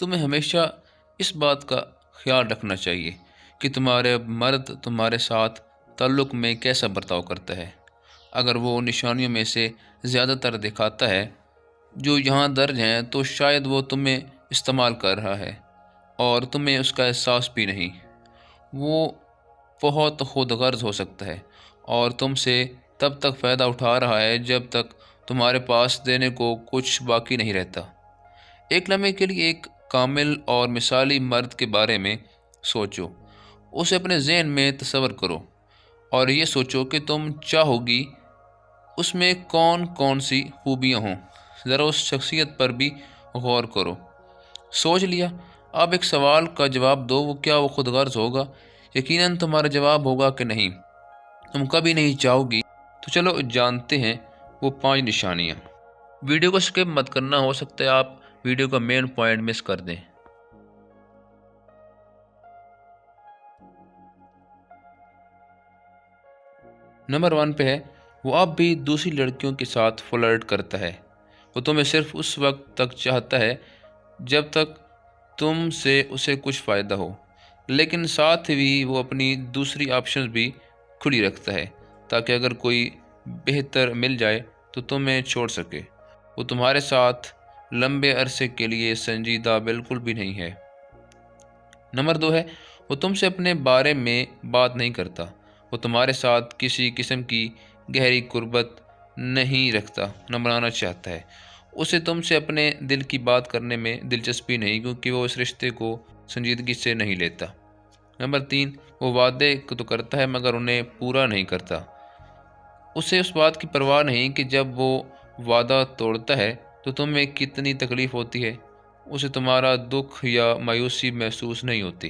تمہیں ہمیشہ اس بات کا خیال رکھنا چاہیے کہ تمہارے مرد تمہارے ساتھ تعلق میں کیسا برتاؤ کرتا ہے۔ اگر وہ نشانیوں میں سے زیادہ تر دکھاتا ہے جو یہاں درج ہیں تو شاید وہ تمہیں استعمال کر رہا ہے اور تمہیں اس کا احساس بھی نہیں۔ وہ بہت خود غرض ہو سکتا ہے اور تم سے تب تک فائدہ اٹھا رہا ہے جب تک تمہارے پاس دینے کو کچھ باقی نہیں رہتا۔ ایک لمحے کے لیے ایک کامل اور مثالی مرد کے بارے میں سوچو، اسے اپنے ذہن میں تصور کرو اور یہ سوچو کہ تم چاہو گی اس میں کون کون سی خوبیاں ہوں۔ ذرا اس شخصیت پر بھی غور کرو۔ سوچ لیا؟ اب ایک سوال کا جواب دو، وہ کیا وہ خود غرض ہوگا؟ یقیناً تمہارا جواب ہوگا کہ نہیں، تم کبھی نہیں چاہو گی۔ تو چلو جانتے ہیں وہ 5 نشانیاں۔ ویڈیو کو سکپ مت کرنا، ہو سکتا ہے آپ ویڈیو کا مین پوائنٹ مس کر دیں۔ نمبر 1 پہ ہے، وہ اب بھی دوسری لڑکیوں کے ساتھ فلرٹ کرتا ہے۔ وہ تمہیں صرف اس وقت تک چاہتا ہے جب تک تم سے اسے کچھ فائدہ ہو، لیکن ساتھ ہی وہ اپنی دوسری آپشنز بھی کھلی رکھتا ہے تاکہ اگر کوئی بہتر مل جائے تو تمہیں چھوڑ سکے۔ وہ تمہارے ساتھ لمبے عرصے کے لیے سنجیدہ بالکل بھی نہیں ہے۔ نمبر 2 ہے، وہ تم سے اپنے بارے میں بات نہیں کرتا۔ وہ تمہارے ساتھ کسی قسم کی گہری قربت نہیں رکھتا، نہ بنانا چاہتا ہے۔ اسے تم سے اپنے دل کی بات کرنے میں دلچسپی نہیں، کیونکہ وہ اس رشتے کو سنجیدگی سے نہیں لیتا۔ نمبر 3، وہ وعدے تو کرتا ہے مگر انہیں پورا نہیں کرتا۔ اسے اس بات کی پرواہ نہیں کہ جب وہ وعدہ توڑتا ہے تو تمہیں کتنی تکلیف ہوتی ہے۔ اسے تمہارا دکھ یا مایوسی محسوس نہیں ہوتی۔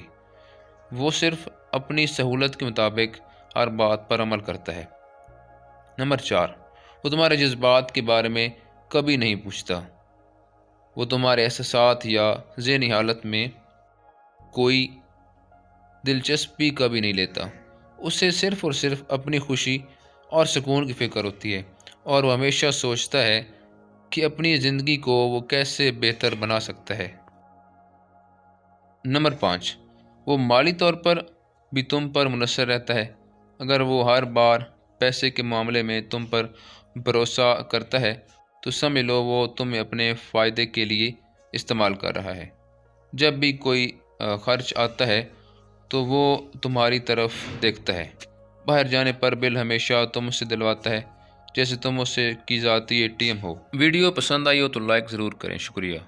وہ صرف اپنی سہولت کے مطابق ہر بات پر عمل کرتا ہے۔ نمبر 4، وہ تمہارے جذبات کے بارے میں کبھی نہیں پوچھتا۔ وہ تمہارے احساسات یا ذہنی حالت میں کوئی دلچسپی کبھی نہیں لیتا۔ اسے صرف اور صرف اپنی خوشی اور سکون کی فکر ہوتی ہے، اور وہ ہمیشہ سوچتا ہے کہ اپنی زندگی کو وہ کیسے بہتر بنا سکتا ہے۔ نمبر 5، وہ مالی طور پر بھی تم پر منحصر رہتا ہے۔ اگر وہ ہر بار پیسے کے معاملے میں تم پر بھروسہ کرتا ہے تو سمجھ لو وہ تمہیں اپنے فائدے کے لیے استعمال کر رہا ہے۔ جب بھی کوئی خرچ آتا ہے تو وہ تمہاری طرف دیکھتا ہے۔ باہر جانے پر بل ہمیشہ تم سے دلواتا ہے جیسے تم اسے کی ذاتی ATM ہو۔ ویڈیو پسند آئی ہو تو لائک ضرور کریں۔ شکریہ۔